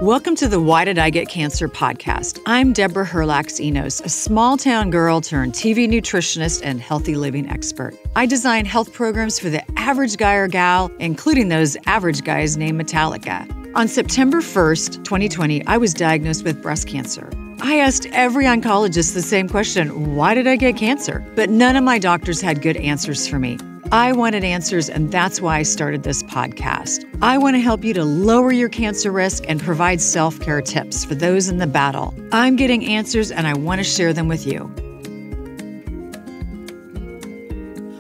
Welcome to the Why Did I Get Cancer podcast. I'm Deborah Herlax-Enos, a small-town girl turned TV nutritionist and healthy living expert. I design health programs for the average guy or gal, including those average guys named Metallica. On September 1st, 2020, I was diagnosed with breast cancer. I asked every oncologist the same question, why did I get cancer? But none of my doctors had good answers for me. I wanted answers, and that's why I started this podcast. I want to help you to lower your cancer risk and provide self-care tips for those in the battle. I'm getting answers, and I want to share them with you.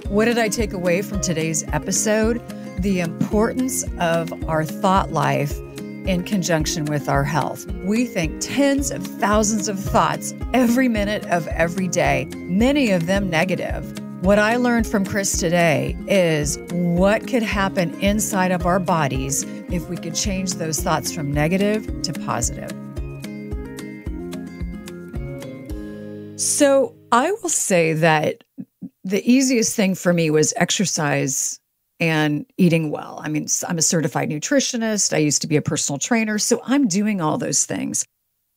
What did I take away from today's episode? The importance of our thought life in conjunction with our health. We think tens of thousands of thoughts every minute of every day, many of them negative. What I learned from Chris today is what could happen inside of our bodies if we could change those thoughts from negative to positive. So I will say that the easiest thing for me was exercise and eating well. I mean, I'm a certified nutritionist. I used to be a personal trainer, so I'm doing all those things.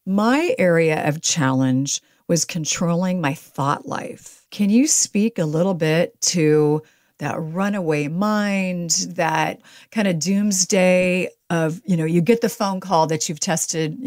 My area of challenge was controlling my thought life. Can you speak a little bit to that runaway mind, that kind of doomsday of, you get the phone call that you've tested,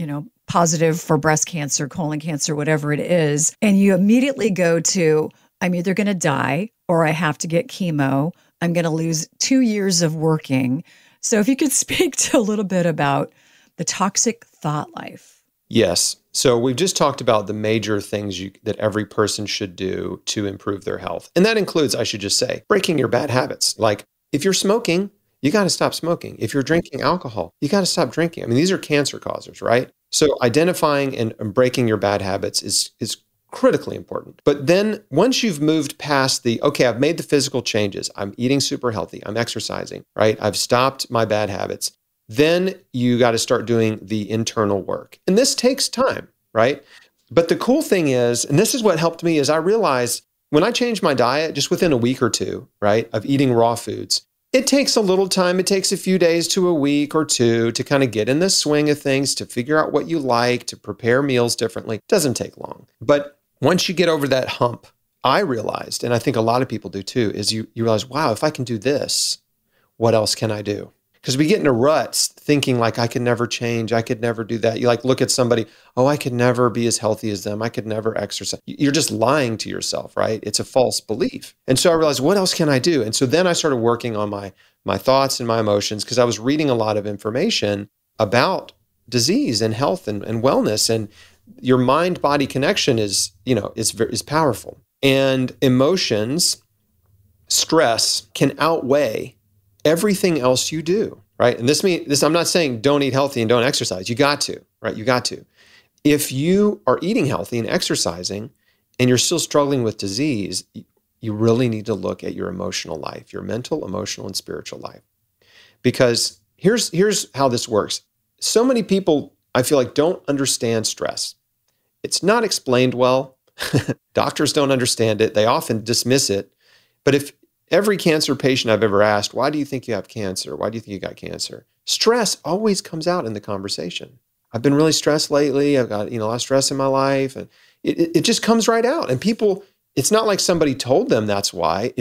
positive for breast cancer, colon cancer, whatever it is, and you immediately go to, I'm either going to die or I have to get chemo. I'm going to lose 2 years of working. So if you could speak to a little bit about the toxic thought life. Yes. So we've just talked about the major things that every person should do to improve their health. And that includes, I should just say, breaking your bad habits. Like if you're smoking, you got to stop smoking. If you're drinking alcohol, you got to stop drinking. I mean, these are cancer causers, right? So identifying and breaking your bad habits is critically important. But then once you've moved past okay, I've made the physical changes. I'm eating super healthy. I'm exercising, right? I've stopped my bad habits. Then you got to start doing the internal work. And this takes time, right? But the cool thing is, and this is what helped me, is I realized when I changed my diet just within a week or two, right, of eating raw foods, it takes a little time. It takes a few days to a week or two to kind of get in the swing of things, to figure out what you like, to prepare meals differently. It doesn't take long. But once you get over that hump, I realized, and I think a lot of people do too, is you realize, wow, if I can do this, what else can I do? Because we get in a rut thinking like, I could never change. I could never do that. You look at somebody, oh, I could never be as healthy as them. I could never exercise. You're just lying to yourself, right? It's a false belief. And so I realized, what else can I do? And so then I started working on my thoughts and my emotions, because I was reading a lot of information about disease and health and wellness. And your mind-body connection is powerful. And emotions, stress can outweigh everything else you do, right? And this, I'm not saying don't eat healthy and don't exercise. You got to, right? You got to. If you are eating healthy and exercising and you're still struggling with disease, you really need to look at your emotional life, your mental, emotional, and spiritual life. Because here's how this works. So many people, I feel like, don't understand stress. It's not explained well. Doctors don't understand it. They often dismiss it. But if every cancer patient I've ever asked, why do you think you have cancer? Why do you think you got cancer? Stress always comes out in the conversation. I've been really stressed lately. I've got, a lot of stress in my life. And it just comes right out. And people, it's not like somebody told them that's why.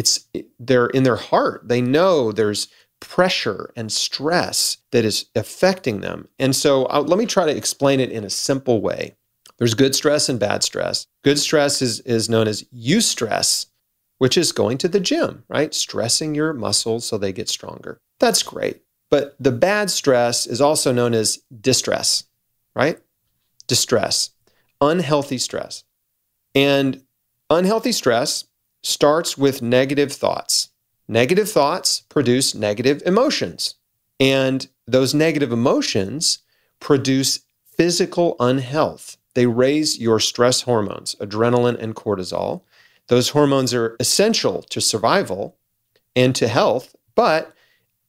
They're in their heart. They know there's pressure and stress that is affecting them. And so let me try to explain it in a simple way. There's good stress and bad stress. Good stress is known as eustress, which is going to the gym, right? Stressing your muscles so they get stronger. That's great. But the bad stress is also known as distress, right? Distress, unhealthy stress. And unhealthy stress starts with negative thoughts. Negative thoughts produce negative emotions. And those negative emotions produce physical unhealth. They raise your stress hormones, adrenaline and cortisol. Those hormones are essential to survival and to health, but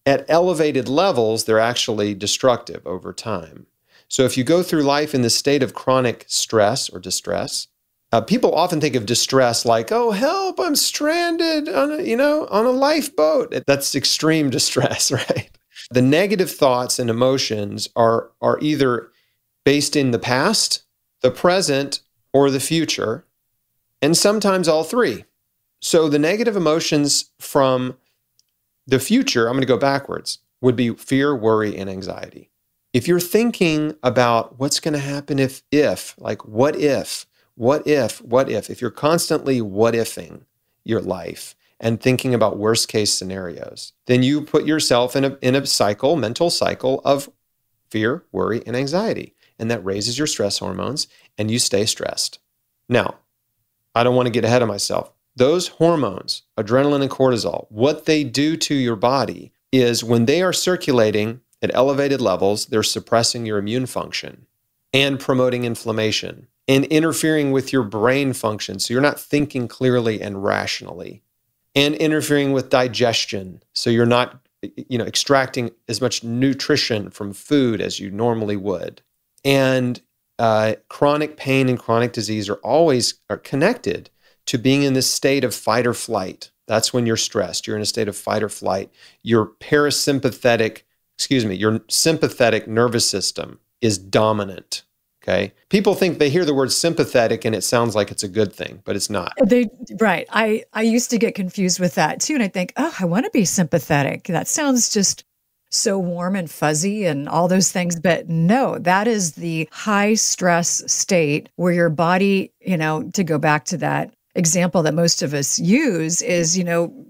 at elevated levels, they're actually destructive over time. So if you go through life in this state of chronic stress or distress, people often think of distress like, oh, help, I'm stranded on a lifeboat. That's extreme distress, right? The negative thoughts and emotions are either based in the past, the present, or the future, and sometimes all three. So the negative emotions from the future, I'm going to go backwards, would be fear, worry, and anxiety. If you're thinking about what's going to happen if, like what if, if you're constantly what ifing your life and thinking about worst case scenarios, then you put yourself in a cycle, mental cycle of fear, worry, and anxiety. And that raises your stress hormones and you stay stressed. Now, I don't want to get ahead of myself. Those hormones, adrenaline and cortisol, what they do to your body is when they are circulating at elevated levels, they're suppressing your immune function and promoting inflammation and interfering with your brain function. So you're not thinking clearly and rationally, and interfering with digestion. So you're not, extracting as much nutrition from food as you normally would. And chronic pain and chronic disease are connected to being in this state of fight or flight. That's when you're stressed. You're in a state of fight or flight. Your sympathetic nervous system is dominant. Okay. People think they hear the word sympathetic and it sounds like it's a good thing, but it's not. Right. I used to get confused with that too. And I think, I want to be sympathetic. That sounds just so warm and fuzzy and all those things. But no, that is the high stress state where your body, to go back to that example that most of us use is,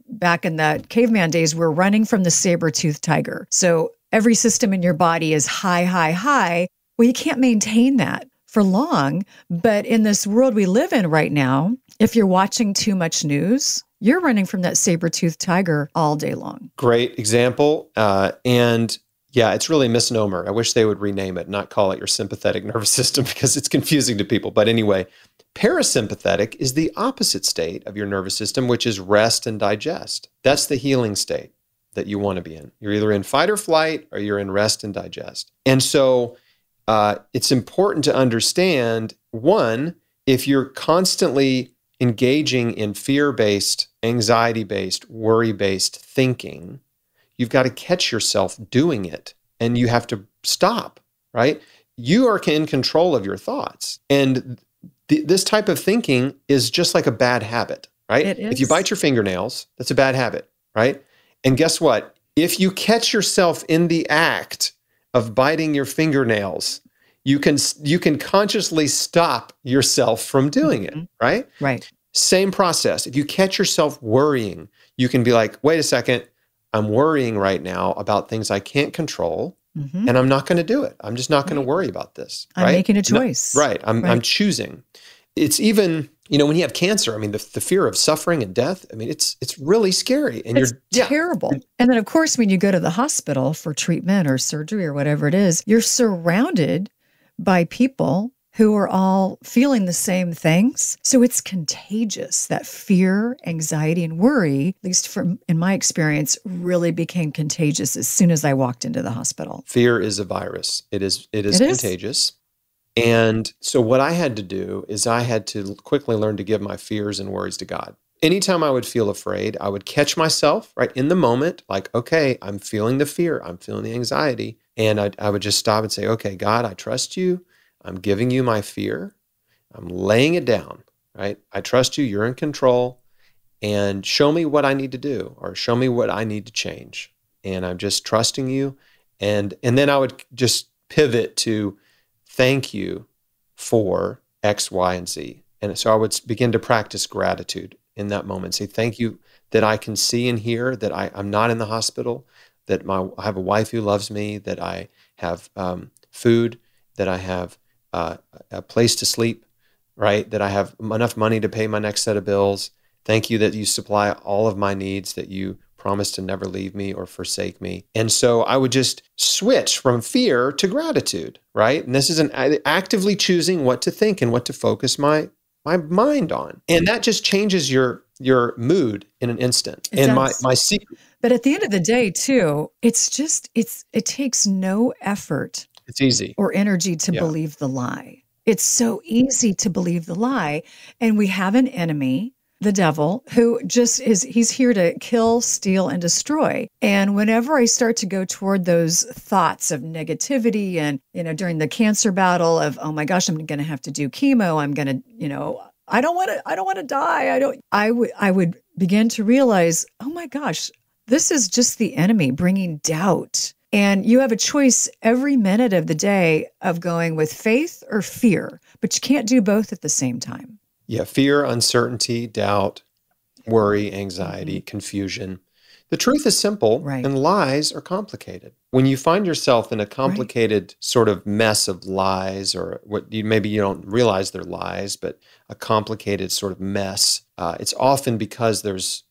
back in the caveman days, we're running from the saber-toothed tiger. So every system in your body is high, high, high. Well, you can't maintain that for long. But in this world we live in right now, if you're watching too much news, you're running from that saber-toothed tiger all day long. Great example. And yeah, it's really a misnomer. I wish they would rename it, not call it your sympathetic nervous system because it's confusing to people. But anyway, parasympathetic is the opposite state of your nervous system, which is rest and digest. That's the healing state that you want to be in. You're either in fight or flight or you're in rest and digest. And so it's important to understand, one, if you're constantly engaging in fear-based, anxiety-based, worry-based thinking, you've got to catch yourself doing it and you have to stop, right? You are in control of your thoughts. And this type of thinking is just like a bad habit, right? It is. If you bite your fingernails, that's a bad habit, right? And guess what? If you catch yourself in the act of biting your fingernails, you can consciously stop yourself from doing it, right? Right. Same process. If you catch yourself worrying, you can be like, wait a second, I'm worrying right now about things I can't control, and I'm not going to do it. I'm just not going to worry about this. I'm right? making a choice. Right. I'm choosing. It's even, when you have cancer, the fear of suffering and death, it's really scary. And it's terrible. And then, of course, when you go to the hospital for treatment or surgery or whatever it is, you're surrounded by people who are all feeling the same things. So it's contagious. That fear, anxiety, and worry, at least in my experience, really became contagious as soon as I walked into the hospital. Fear is a virus. It is contagious. And so what I had to do is I had to quickly learn to give my fears and worries to God. Anytime I would feel afraid, I would catch myself right in the moment, like, okay, I'm feeling the fear, I'm feeling the anxiety. And I would just stop and say, okay, God, I trust you. I'm giving you my fear. I'm laying it down, right? I trust you. You're in control. And show me what I need to do or show me what I need to change. And I'm just trusting you. And then I would just pivot to thank you for X, Y, and Z. And so I would begin to practice gratitude in that moment. Say, thank you that I can see and hear, that I'm not in the hospital, that I have a wife who loves me, that I have food, that I have a place to sleep, right? That I have enough money to pay my next set of bills. Thank you that you supply all of my needs, that you promise to never leave me or forsake me. And so I would just switch from fear to gratitude, right? And this is actively choosing what to think and what to focus my mind on. And that just changes your mood in an instant. It does. my secret. But at the end of the day, too, it takes no effort. It's easy. Or energy to believe the lie. It's so easy to believe the lie. And we have an enemy the devil, who just he's here to kill, steal, and destroy. And whenever I start to go toward those thoughts of negativity and, during the cancer battle of, oh my gosh, I'm going to have to do chemo. I'm going to, I don't want to die. I would begin to realize, oh my gosh, this is just the enemy bringing doubt. And you have a choice every minute of the day of going with faith or fear, but you can't do both at the same time. Yeah, fear, uncertainty, doubt, worry, anxiety, confusion. The truth is simple, and lies are complicated. When you find yourself in a complicated sort of mess of lies, or maybe you don't realize they're lies, but a complicated sort of mess, it's often because there's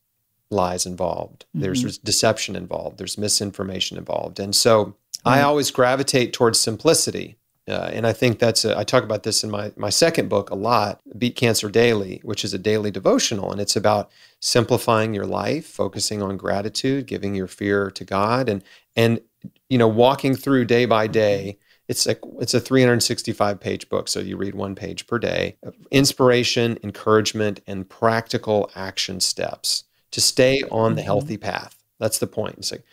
lies involved. There's deception involved. There's misinformation involved. And so I always gravitate towards simplicity. And I think I talk about this in my second book a lot, Beat Cancer Daily, which is a daily devotional. And it's about simplifying your life, focusing on gratitude, giving your fear to God, and walking through day by day. It's a 365-page book, so you read one page per day. Inspiration, encouragement, and practical action steps to stay on the healthy path. That's the point. It's like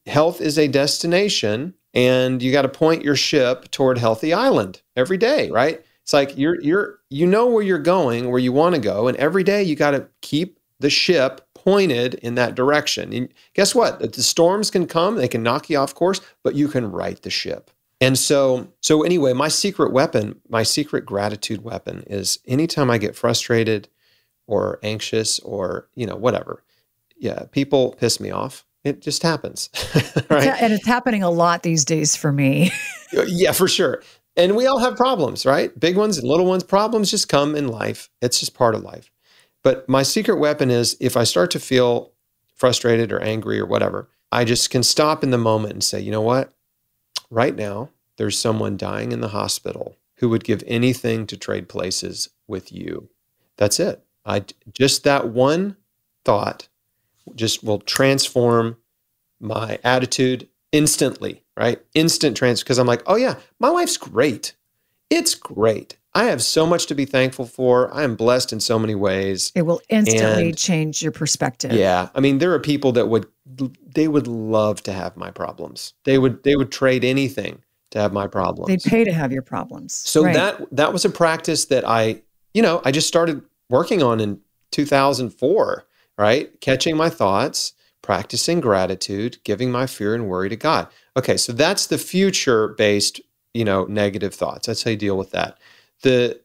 health is a destination, and you got to point your ship toward Healthy Island every day, right? It's like you know where you're going, where you want to go, and every day you got to keep the ship pointed in that direction. And guess what? The storms can come, they can knock you off course, but you can right the ship. And so anyway, my secret gratitude weapon is anytime I get frustrated or anxious or, whatever. Yeah, people piss me off. It just happens, right? And it's happening a lot these days for me. Yeah, for sure. And we all have problems, right? Big ones and little ones. Problems just come in life. It's just part of life. But my secret weapon is if I start to feel frustrated or angry or whatever, I just can stop in the moment and say, you know what? Right now, there's someone dying in the hospital who would give anything to trade places with you. That's it. Just that one thought just will transform my attitude instantly, right? Instant transfer, because I'm like, oh yeah, my life's great. It's great. I have so much to be thankful for. I am blessed in so many ways. It will instantly change your perspective. Yeah. I mean, there are people that would love to have my problems. They would trade anything to have my problems. They'd pay to have your problems. So that was a practice that I just started working on in 2004, right? Catching my thoughts, practicing gratitude, giving my fear and worry to God. Okay, so that's the future-based, negative thoughts. That's how you deal with that. The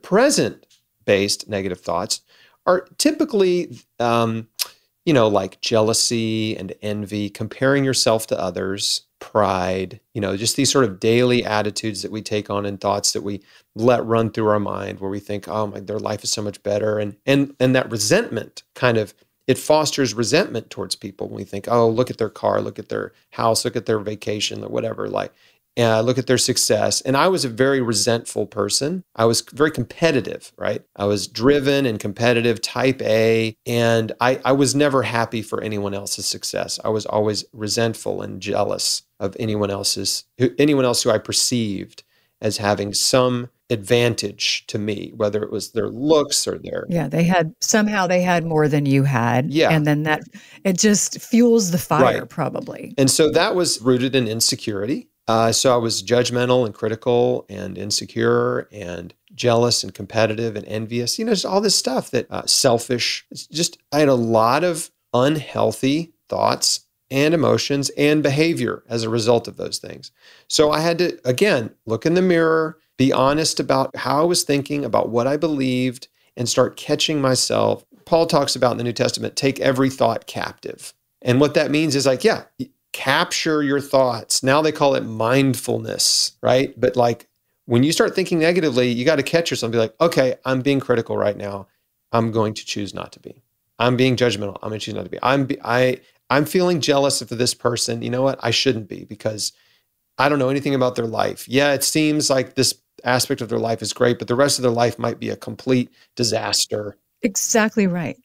present-based negative thoughts are typically, like jealousy and envy, comparing yourself to others, pride, just these sort of daily attitudes that we take on and thoughts that we let run through our mind where we think, oh my, their life is so much better. And that resentment it fosters resentment towards people when we think, oh, look at their car, look at their house, look at their vacation or whatever, look at their success. And I was a very resentful person. I was very competitive, right? I was driven and competitive, type A, and I was never happy for anyone else's success. I was always resentful and jealous of anyone else who I perceived as having some advantage to me, whether it was their looks or their... Yeah, they had more than you had. Yeah. And then it just fuels the fire, probably. And so that was rooted in insecurity. So I was judgmental and critical and insecure and jealous and competitive and envious, just all this stuff that selfish. I had a lot of unhealthy thoughts and emotions and behavior as a result of those things. So I had to, again, look in the mirror, be honest about how I was thinking, about what I believed, and start catching myself. Paul talks about in the New Testament, take every thought captive. And what that means is capture your thoughts. Now they call it mindfulness, right? But when you start thinking negatively, you got to catch yourself and be like, okay, I'm being critical right now. I'm going to choose not to be. I'm being judgmental. I'm going to choose not to be. I'm feeling jealous of this person. You know what? I shouldn't be because I don't know anything about their life. Yeah, it seems like this aspect of their life is great, but the rest of their life might be a complete disaster. Exactly right.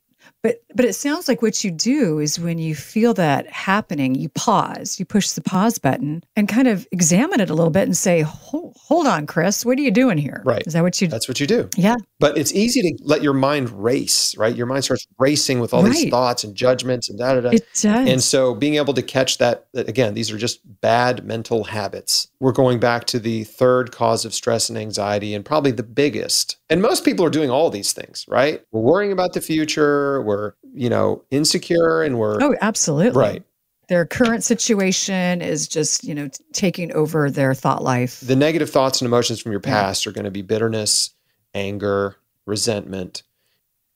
But it sounds like what you do is when you feel that happening, you pause, you push the pause button and kind of examine it a little bit and say, oh, well, hold on, Chris, what are you doing here? Right. Is that what you That's what you do. Yeah. But it's easy to let your mind race, right? Your mind starts racing with all these Right. thoughts and judgments and da da da. It does. And so being able to catch that, again, these are just bad mental habits. We're going back to the third cause of stress and anxiety, and probably the biggest. And most people are doing all these things, right? We're worrying about the future. We're, insecure, and we're Oh, absolutely. right. Their current situation is just, taking over their thought life. The negative thoughts and emotions from your past are going to be bitterness, anger, resentment,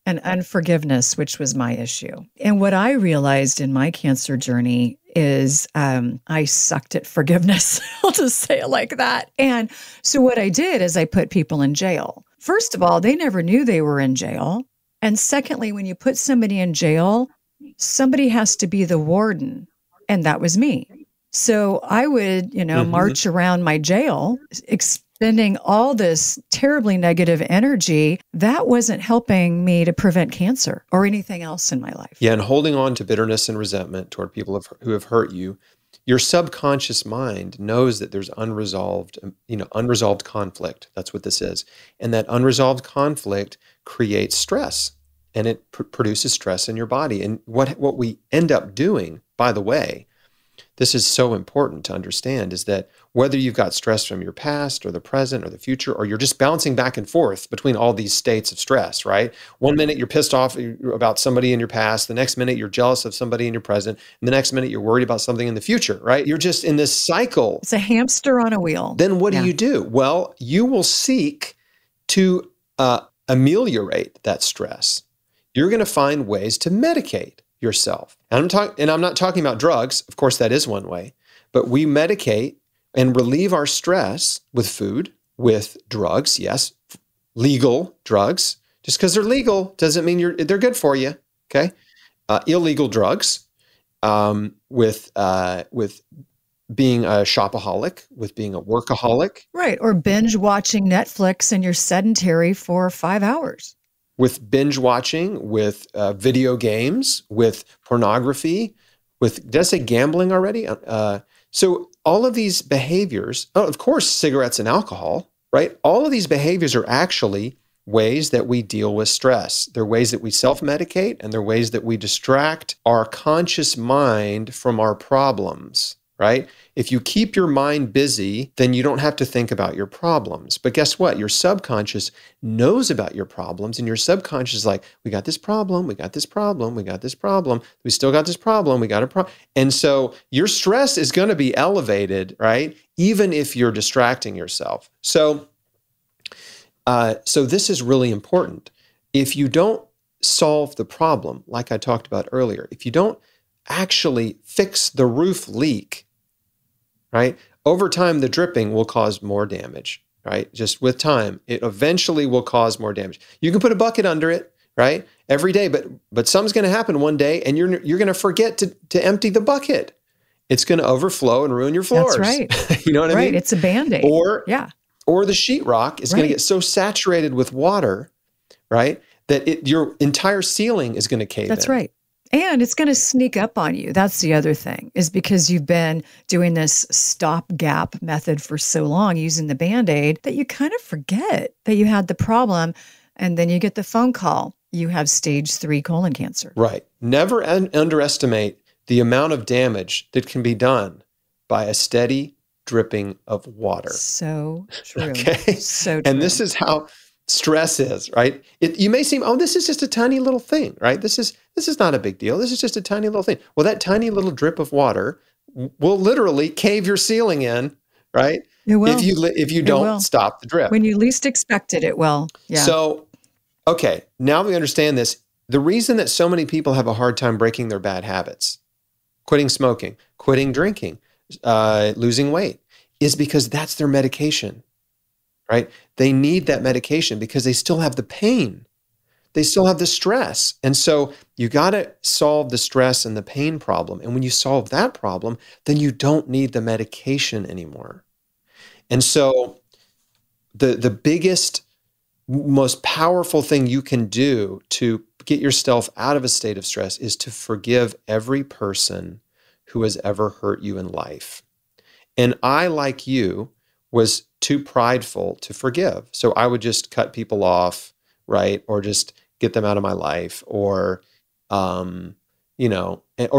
and unforgiveness, which was my issue. And what I realized in my cancer journey is I sucked at forgiveness. I'll just say it like that. And so what I did is I put people in jail. First of all, they never knew they were in jail. And secondly, when you put somebody in jail, somebody has to be the warden. And that was me. So I would, march around my jail, expending all this terribly negative energy. That wasn't helping me to prevent cancer or anything else in my life. Yeah, and holding on to bitterness and resentment toward people who have hurt you, your subconscious mind knows that there's unresolved conflict. That's what this is. And that unresolved conflict creates stress, and it produces stress in your body. And what we end up doing, by the way, this is so important to understand, is that whether you've got stress from your past or the present or the future, or you're just bouncing back and forth between all these states of stress, right? One minute you're pissed off about somebody in your past, the next minute you're jealous of somebody in your present, and the next minute you're worried about something in the future, right? You're just in this cycle. It's a hamster on a wheel. Then what do you do? Well, you will seek to ameliorate that stress. You're going to find ways to medicate yourself. And I'm not talking about drugs. Of course, that is one way. But we medicate and relieve our stress with food, with drugs, yes, legal drugs. Just because they're legal doesn't mean they're good for you, okay? Illegal drugs, with being a shopaholic, with being a workaholic. Right, or binge watching Netflix and you're sedentary for 5 hours. With binge watching, with video games, with pornography, did I say gambling already? So all of these behaviors, of course, cigarettes and alcohol, right? All of these behaviors are actually ways that we deal with stress. They're ways that we self-medicate, and they're ways that we distract our conscious mind from our problems, right? If you keep your mind busy, then you don't have to think about your problems. But guess what? Your subconscious knows about your problems, and your subconscious is like, we got this problem, we got this problem, we got this problem, we still got this problem, we got a problem. And so your stress is going to be elevated, right? Even if you're distracting yourself. So this is really important. If you don't solve the problem, like I talked about earlier, if you don't actually fix the roof leak, right? Over time, the dripping will cause more damage, right? Just with time, it eventually will cause more damage. You can put a bucket under it, right? Every day, but something's going to happen one day, and you're going to forget to empty the bucket. It's going to overflow and ruin your floors. That's right. You know what I mean? Right. It's a Band-Aid. Or the sheetrock is going to get so saturated with water, right, that your entire ceiling is going to cave in. That's right. And it's going to sneak up on you. That's the other thing, is because you've been doing this stopgap method for so long, using the Band-Aid, that you kind of forget that you had the problem. And then you get the phone call. You have stage 3 colon cancer. Right. Never underestimate the amount of damage that can be done by a steady dripping of water. So true. Okay. So true. And this is how stress is, right? You may seem, this is just a tiny little thing, right? This is not a big deal. This is just a tiny little thing. Well, that tiny little drip of water will literally cave your ceiling in, right? It will. If you don't stop the drip. When you least expect it, it will. Yeah. So, okay, now we understand this. The reason that so many people have a hard time breaking their bad habits, quitting smoking, quitting drinking, losing weight, is because that's their medication. Right? They need that medication because they still have the pain. They still have the stress. And so you got to solve the stress and the pain problem. And when you solve that problem, then you don't need the medication anymore. And so the biggest, most powerful thing you can do to get yourself out of a state of stress is to forgive every person who has ever hurt you in life. And I, like you, was too prideful to forgive. So I would just cut people off, right? Or just get them out of my life, or, or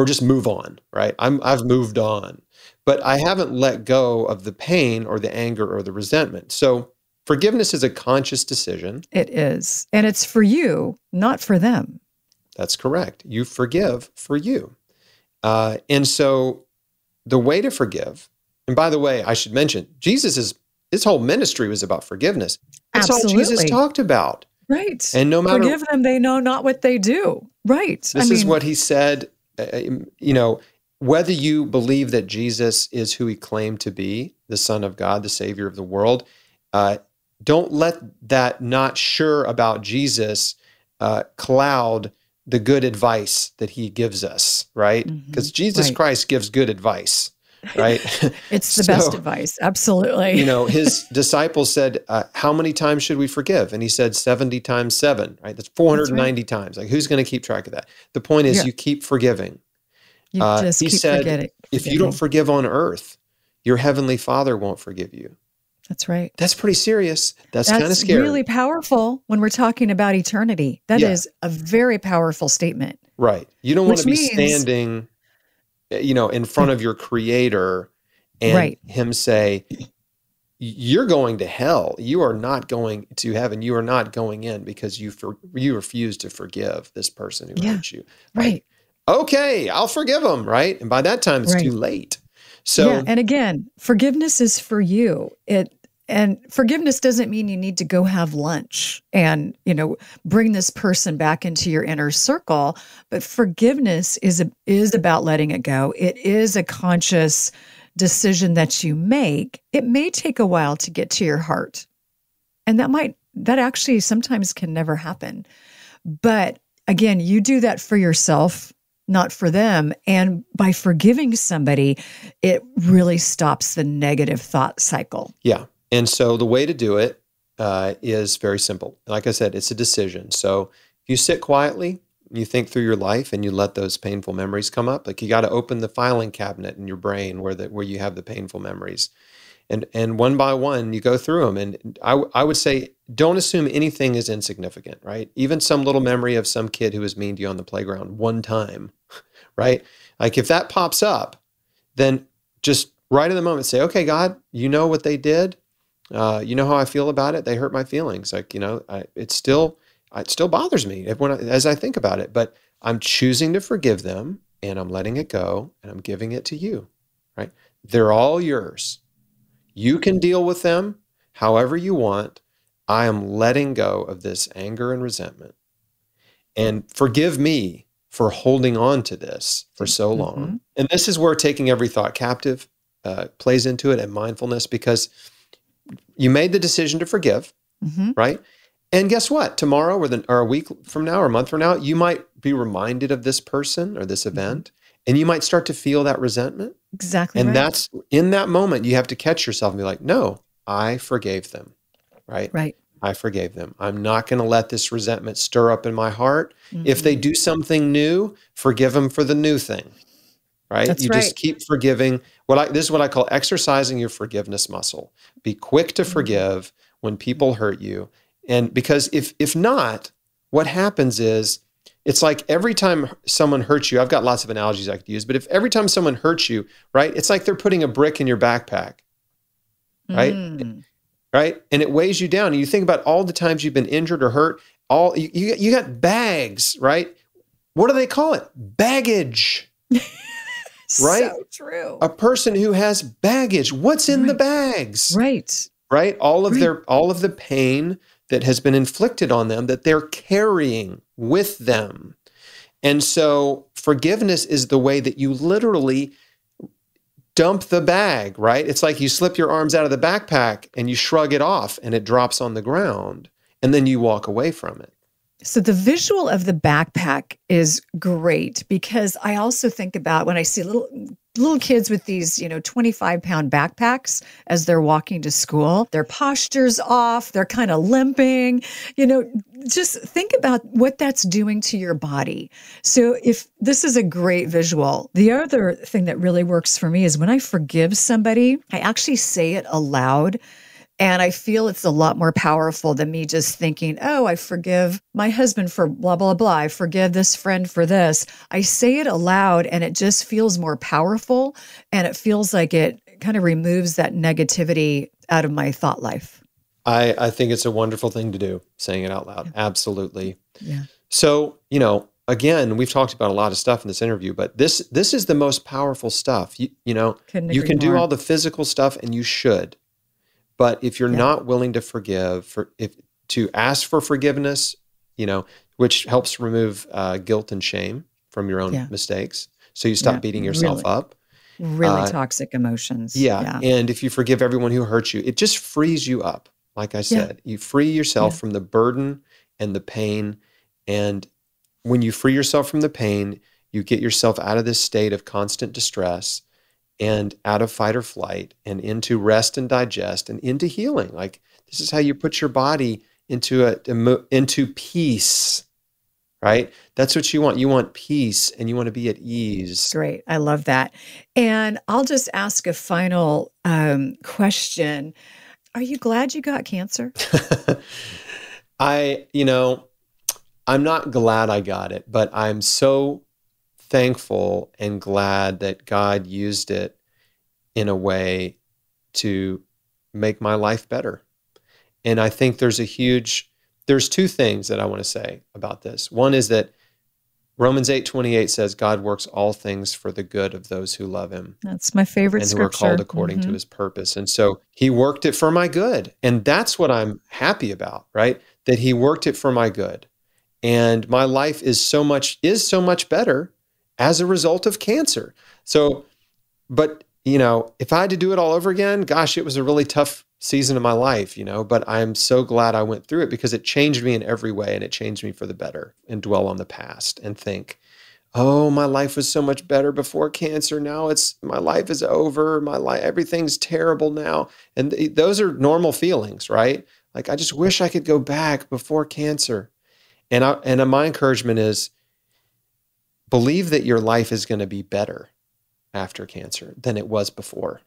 just move on, right? I've moved on, but I haven't let go of the pain or the anger or the resentment. So forgiveness is a conscious decision. It is. And it's for you, not for them. That's correct. You forgive for you. And so the way to forgive, and by the way, I should mention, his whole ministry was about forgiveness. That's all Jesus talked about. Right. And no matter, forgive them, they know not what they do. Right. This is what he said, whether you believe that Jesus is who he claimed to be, the Son of God, the Savior of the world, don't let that not sure about Jesus cloud the good advice that he gives us, right? Because Jesus Christ gives good advice, right? It's the best advice. Absolutely. His disciples said, how many times should we forgive? And he said 70 times 7, right? That's 490 times. Like, who's going to keep track of that? The point is you keep forgiving. You just he keep said, forgetting. If you don't forgive on earth, your heavenly Father won't forgive you. That's right. That's pretty serious. That's kind of scary. Really powerful when we're talking about eternity. That is a very powerful statement. Right. You don't want to be standing, in front of your Creator and him say, you're going to hell. You are not going to heaven. You are not going in because you refuse to forgive this person who hurt you. Right. Okay, I'll forgive them. Right. And by that time, it's too late. So, and again, forgiveness is for you. And forgiveness doesn't mean you need to go have lunch and, bring this person back into your inner circle. But forgiveness is about letting it go. It is a conscious decision that you make. It may take a while to get to your heart. And that actually sometimes can never happen. But again, you do that for yourself, not for them. And by forgiving somebody, it really stops the negative thought cycle. Yeah. And so the way to do it is very simple. Like I said, it's a decision. So if you sit quietly, you think through your life, and you let those painful memories come up. Like, you got to open the filing cabinet in your brain where you have the painful memories, and one by one you go through them. And I would say, don't assume anything is insignificant, right? Even some little memory of some kid who was mean to you on the playground one time, right? Like, if that pops up, then just right in the moment say, okay, God, you know what they did. You know how I feel about it. They hurt my feelings. Like, it still bothers me as I think about it, but I'm choosing to forgive them, and I'm letting it go, and I'm giving it to you, right? They're all yours. You can deal with them however you want. I am letting go of this anger and resentment, and forgive me for holding on to this for so long. And this is where taking every thought captive plays into it, and mindfulness, because you made the decision to forgive, right? And guess what? Tomorrow or a week from now or a month from now, you might be reminded of this person or this event, and you might start to feel that resentment. Exactly. And that's in that moment, you have to catch yourself and be like, no, I forgave them, right? Right. I forgave them. I'm not going to let this resentment stir up in my heart. If they do something new, forgive them for the new thing, right? That's just keep forgiving. This is what I call exercising your forgiveness muscle. Be quick to forgive when people hurt you. And because if not, what happens is, it's like every time someone hurts you, I've got lots of analogies I could use, but if every time someone hurts you, right, it's like they're putting a brick in your backpack, right? Right? And it weighs you down. And you think about all the times you've been injured or hurt, you got bags, right? What do they call it? Baggage. Right? So true. A person who has baggage, what's in the bags? Right. Right? All of the pain that has been inflicted on them that they're carrying with them. And so forgiveness is the way that you literally dump the bag, right? It's like you slip your arms out of the backpack and you shrug it off and it drops on the ground, and then you walk away from it. So the visual of the backpack is great, because I also think about when I see little kids with these, 25-pound backpacks as they're walking to school. Their posture's off. They're kind of limping. Just think about what that's doing to your body. So if this is a great visual, the other thing that really works for me is when I forgive somebody, I actually say it aloud. And I feel it's a lot more powerful than me just thinking, oh, I forgive my husband for blah, blah, blah. I forgive this friend for this. I say it aloud and it just feels more powerful. And it feels like it kind of removes that negativity out of my thought life. I think it's a wonderful thing to do, saying it out loud. Yeah. Absolutely. Yeah. So, again, we've talked about a lot of stuff in this interview, but this is the most powerful stuff. You can do all the physical stuff and you should. But if you're not willing to forgive, to ask for forgiveness, which helps remove guilt and shame from your own mistakes. So you stop beating yourself up. Really toxic emotions. Yeah. And if you forgive everyone who hurts you, it just frees you up. Like I said, you free yourself from the burden and the pain. And when you free yourself from the pain, you get yourself out of this state of constant distress and out of fight or flight and into rest and digest and into healing. Like this is how you put your body into peace, right? That's what you want. You want peace and you want to be at ease. Great. I love that. And I'll just ask a final question. Are you glad you got cancer? I'm not glad I got it, but I'm so thankful and glad that God used it in a way to make my life better. And I think there's two things that I want to say about this. One is that Romans 8:28 says God works all things for the good of those who love him. That's my favorite and scripture. And who are called according to his purpose. And so he worked it for my good. And that's what I'm happy about, right? That he worked it for my good. And my life is so much better as a result of cancer. So, but, if I had to do it all over again, gosh, it was a really tough season of my life, but I'm so glad I went through it because it changed me in every way and it changed me for the better and dwell on the past and think, oh, my life was so much better before cancer. Now my life is over. Everything's terrible now. And those are normal feelings, right? Like, I just wish I could go back before cancer. And my encouragement is believe that your life is going to be better after cancer than it was before,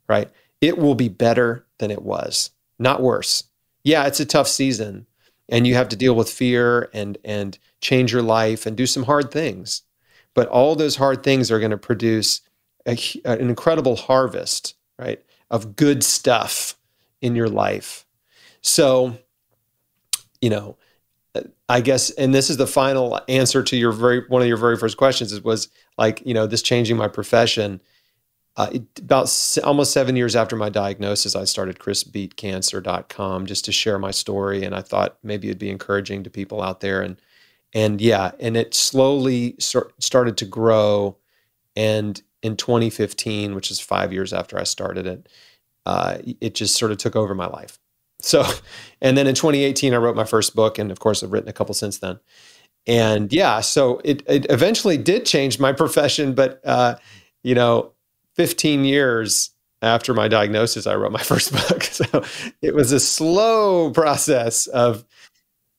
right? It will be better than it was, not worse. Yeah, it's a tough season and you have to deal with fear and change your life and do some hard things. But all those hard things are going to produce an incredible harvest, right, of good stuff in your life. So, I guess, and this is the final answer to one of your very first questions, was like, this changing my profession. About almost 7 years after my diagnosis, I started chrisbeatcancer.com just to share my story. And I thought maybe it'd be encouraging to people out there. And it slowly started to grow. And in 2015, which is 5 years after I started it, it just sort of took over my life. So, and then in 2018, I wrote my first book. And of course, I've written a couple since then. And so it eventually did change my profession. But, 15 years after my diagnosis, I wrote my first book. So it was a slow process of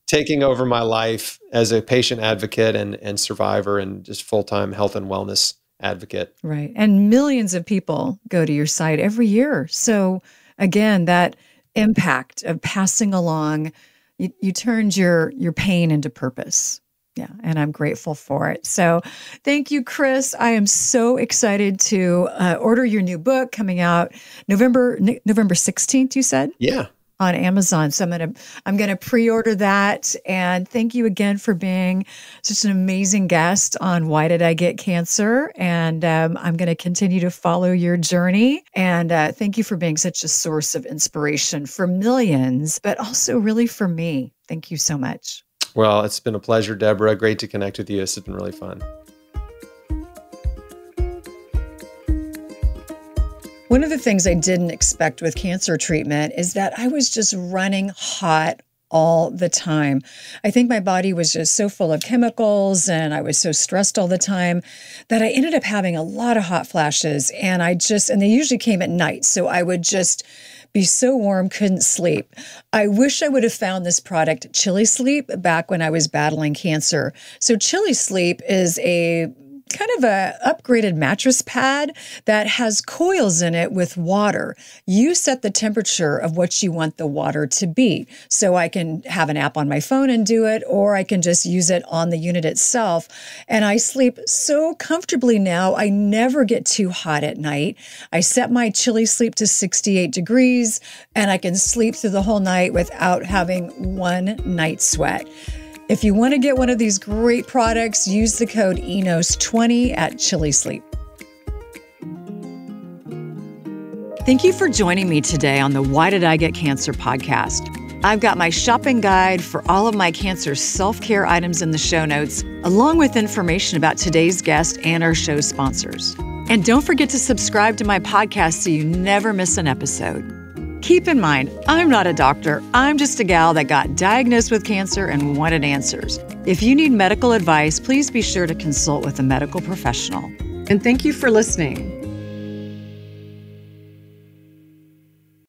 taking over my life as a patient advocate and survivor and just full-time health and wellness advocate. Right. And millions of people go to your site every year. So again, that impact of passing along, you turned your pain into purpose. Yeah, and I'm grateful for it. So thank you, Chris. I am so excited to order your new book coming out November 16th, you said? Yeah. On Amazon. So I'm gonna pre-order that. And thank you again for being such an amazing guest on Why Did I Get Cancer? And I'm gonna continue to follow your journey. And thank you for being such a source of inspiration for millions, but also really for me. Thank you so much. Well, it's been a pleasure, Deborah. Great to connect with you. This has been really fun. One of the things I didn't expect with cancer treatment is that I was just running hot all the time. I think my body was just so full of chemicals and I was so stressed all the time that I ended up having a lot of hot flashes. And they usually came at night. So I would just be so warm, couldn't sleep. I wish I would have found this product, Chili Sleep, back when I was battling cancer. So Chili Sleep is a kind of a upgraded mattress pad that has coils in it with water. You set the temperature of what you want the water to be. So I can have an app on my phone and do it, or I can just use it on the unit itself. And I sleep so comfortably now. I never get too hot at night. I set my Chili Sleep to 68 degrees, and I can sleep through the whole night without having one night sweat. If you want to get one of these great products, use the code ENOS20 at Chili Sleep. Thank you for joining me today on the Why Did I Get Cancer podcast. I've got my shopping guide for all of my cancer self-care items in the show notes, along with information about today's guest and our show sponsors. And don't forget to subscribe to my podcast so you never miss an episode. Keep in mind, I'm not a doctor. I'm just a gal that got diagnosed with cancer and wanted answers. If you need medical advice, please be sure to consult with a medical professional. And thank you for listening.